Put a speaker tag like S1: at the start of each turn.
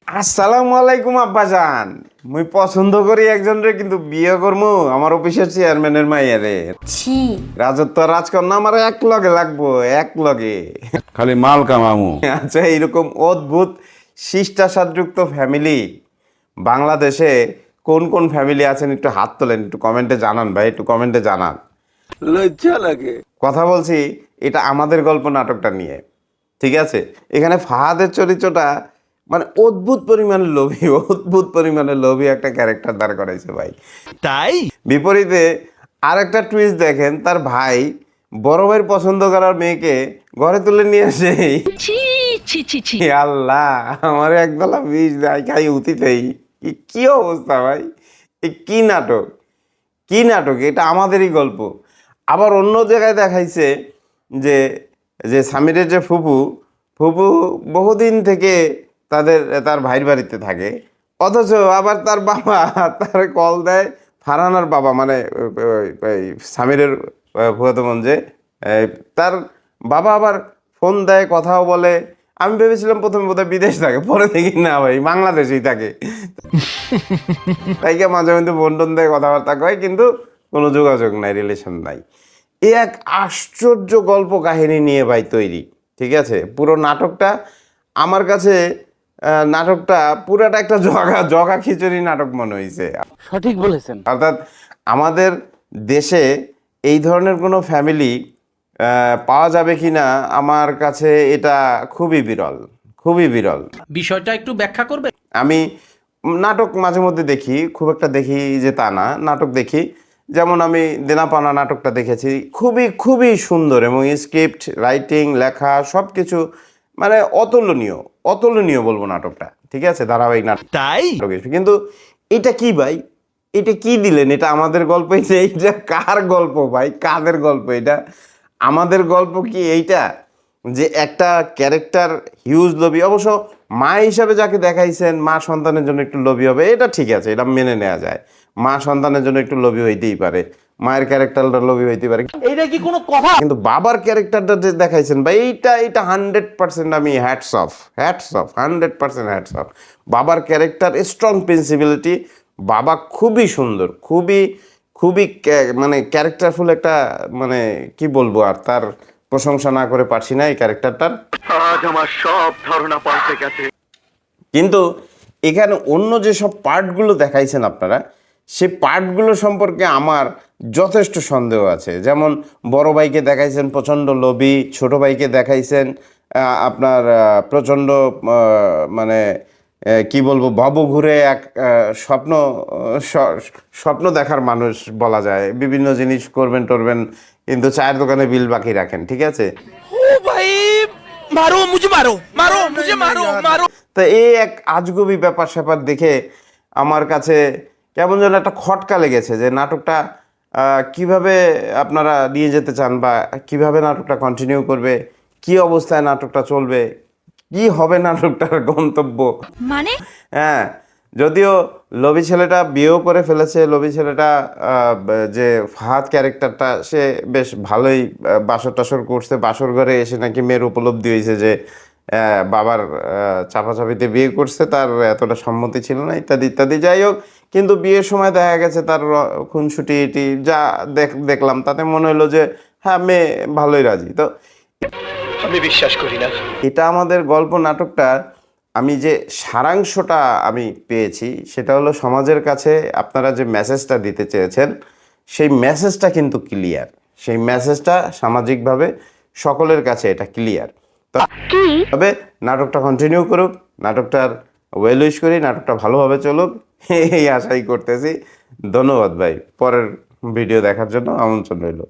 S1: আসসালামু আলাইকুম আব্বাজান। মুই পছন্দ করি একজনরে কিন্তু বিয়ে করমু আমার অফিসের চেয়ারম্যানের মাইয়ারে।
S2: ছি।
S1: রাজত্ব রাজকন্যা আমার এক লগে লাগবো, এক লগে।
S3: খালি মাল কামামু।
S1: আচ্ছা, এইরকম অদ্ভুত শিষ্টাচারযুক্ত ফ্যামিলি বাংলাদেশে কোন কোন ফ্যামিলি আছেন একটু হাত তোলেন, একটু কমেন্টে জানান ভাই, একটু কমেন্টে জানান।
S3: লজ্জা লাগে।
S1: কথা বলছি এটা আমাদের গল্প নাটকটা নিয়ে, ঠিক আছে? এখানে ফাহাদের চরিত্রটা মানে অদ্ভুত পরিমাণে লোভী, অদ্ভুত পরিমাণে লোভী একটা ক্যারেক্টার দাঁড় করাইছে ভাই।
S4: তাই
S1: বিপরীতে আরেকটা টুইস্ট দেখেন, তার ভাই বড় ভাইয়ের পছন্দ করার মেয়েকে ঘরে তুলে নিয়ে আসে।
S2: ছি ছি ছি ছি।
S1: আল্লাহ, আমার একদলা বিষ দেয় খাই উতিতেই। কি অবস্থা ভাই, এ কি নাটক, কি নাটক! এটা আমাদেরই গল্প। আবার অন্য জায়গায় দেখাইছে যে যে স্বামীরের যে ফুপু, ফুপু বহুদিন থেকে তার ভাইয়ের বাড়িতে থাকে, অথচ আবার তার বাবা তার কল দেয়। ফারহানার বাবা মানে স্বামীরের ফুয়াতো বোন যে, তার বাবা আবার ফোন দেয়, কথাও বলে। আমি ভেবেছিলাম প্রথমে বোধহয় বিদেশ থাকে, পরে দেখি না ভাই বাংলাদেশেই থাকে। তাইকে মাঝে মধ্যে ফোন টোন দেয়, কথাবার্তা কয়, কিন্তু কোনো যোগাযোগ নাই, রিলেশন নাই। এ এক আশ্চর্য গল্প কাহিনী নিয়ে ভাই তৈরি, ঠিক আছে? পুরো নাটকটা আমার কাছে নাটকটা পুরাটা একটা জগা জগা খিচুড়ি নাটক মনে হয়েছে।
S4: সঠিক বলেছেন।
S1: অর্থাৎ আমাদের দেশে এই ধরনের কোনো ফ্যামিলি পাওয়া যাবে কি না, আমার কাছে এটা খুবই বিরল, খুবই বিরল।
S4: বিষয়টা একটু ব্যাখ্যা করবে?
S1: আমি নাটক মাঝে মধ্যে দেখি, খুব একটা দেখি যে তা না, নাটক দেখি। যেমন আমি দেনাপানা নাটকটা দেখেছি, খুবই খুবই সুন্দর, এবং স্ক্রিপ্ট রাইটিং লেখা সব কিছু মানে অতুলনীয়, অতুলনীয় বলবো নাটকটা, ঠিক আছে? ধারাবাহিক নাটক।
S4: তাই
S1: কিন্তু এটা কি ভাই, এটা কি দিলেন? এটা আমাদের গল্প? এইটা কার গল্প ভাই, কাদের গল্প এটা? আমাদের গল্প কি এইটা যে একটা ক্যারেক্টার হিউজ লোভী? অবশ্য মা হিসাবে যাকে দেখাইছেন, মা সন্তানের জন্য একটু লোভী হবে, এটা ঠিক আছে, এটা মেনে নেওয়া যায়। মা সন্তানের জন্য একটু লোভী হইতেই পারে, মায়ের ক্যারেক্টারটা লোভী হইতে পারে।
S4: এইটা কি কোনো কথা?
S1: কিন্তু বাবার ক্যারেক্টারটা যে দেখাইছেন ভাই, এটা 100% আমি hats off, hats off, 100% hats off. বাবার ক্যারেক্টার, স্ট্রং প্রিন্সিপালিটি, বাবা খুবই সুন্দর, খুবই খুবই মানে ক্যারেক্টারফুল একটা, মানে কি বলবো আর, তার প্রশংসা না করে পারছি না এই ক্যারেক্টারটার।
S5: আজ আমার সব ধারণা পাল্টে গেছে।
S1: কিন্তু এখানে অন্য যেসব পার্টগুলো দেখাইছেন আপনারা, সেই পার্টগুলো সম্পর্কে আমার যথেষ্ট সন্দেহ আছে। যেমন বড় ভাইকে দেখাইছেন প্রচণ্ড লোভী, ছোট ভাইকে দেখাইছেন আপনার প্রচণ্ড মানে কি বলবো, ভবঘুরে এক স্বপ্ন দেখার মানুষ বলা যায়। বিভিন্ন জিনিস করবেন টরবেন, কিন্তু চায়ের দোকানে বিল বাকি রাখেন, ঠিক আছে?
S4: ও ভাই, মারো মুঝে, মারো মারো মুঝে, মারো মারো।
S1: তো এই এক আজগুবি ব্যাপার স্যাপার দেখে আমার কাছে কেমন যেন একটা খটকা লেগেছে যে নাটকটা কিভাবে আপনারা নিয়ে যেতে চান, বা কিভাবে নাটকটা কন্টিনিউ করবে, কি অবস্থায় নাটকটা চলবে, কি হবে নাটকটার গন্তব্য।
S2: মানে
S1: হ্যাঁ, যদিও লবি ছেলেটা বিয়েও করে ফেলেছে, লবি ছেলেটা যে ফাহাদ ক্যারেক্টারটা, সে বেশ ভালোই বাসর টাসর করছে, বাসর ঘরে এসে নাকি মেয়ের উপলব্ধি হয়েছে যে বাবার চাপাচাপিতে বিয়ে করছে, তার এতটা সম্মতি ছিল না, ইত্যাদি ইত্যাদি। যাই হোক, কিন্তু বিয়ের সময় দেখা গেছে তার খুনসুটি এটি যা দেখলাম, তাতে মনে হলো যে হ্যাঁ, মেয়ে ভালোই রাজি। তো
S5: আমি বিশ্বাস করি না।
S1: এটা আমাদের গল্প নাটকটা, আমি যে সারাংশটা আমি পেয়েছি সেটা হলো, সমাজের কাছে আপনারা যে মেসেজটা দিতে চেয়েছেন, সেই মেসেজটা কিন্তু ক্লিয়ার, সেই মেসেজটা সামাজিকভাবে সকলের কাছে এটা ক্লিয়ার। তবে নাটকটা কন্টিনিউ করুক, নাটকটার ওয়েল উইশ করি, নাটকটা ভালোভাবে চলুক, এই আশাই করতেছি। ধন্যবাদ ভাই, পরের ভিডিও দেখার জন্য আমন্ত্রণ রইল।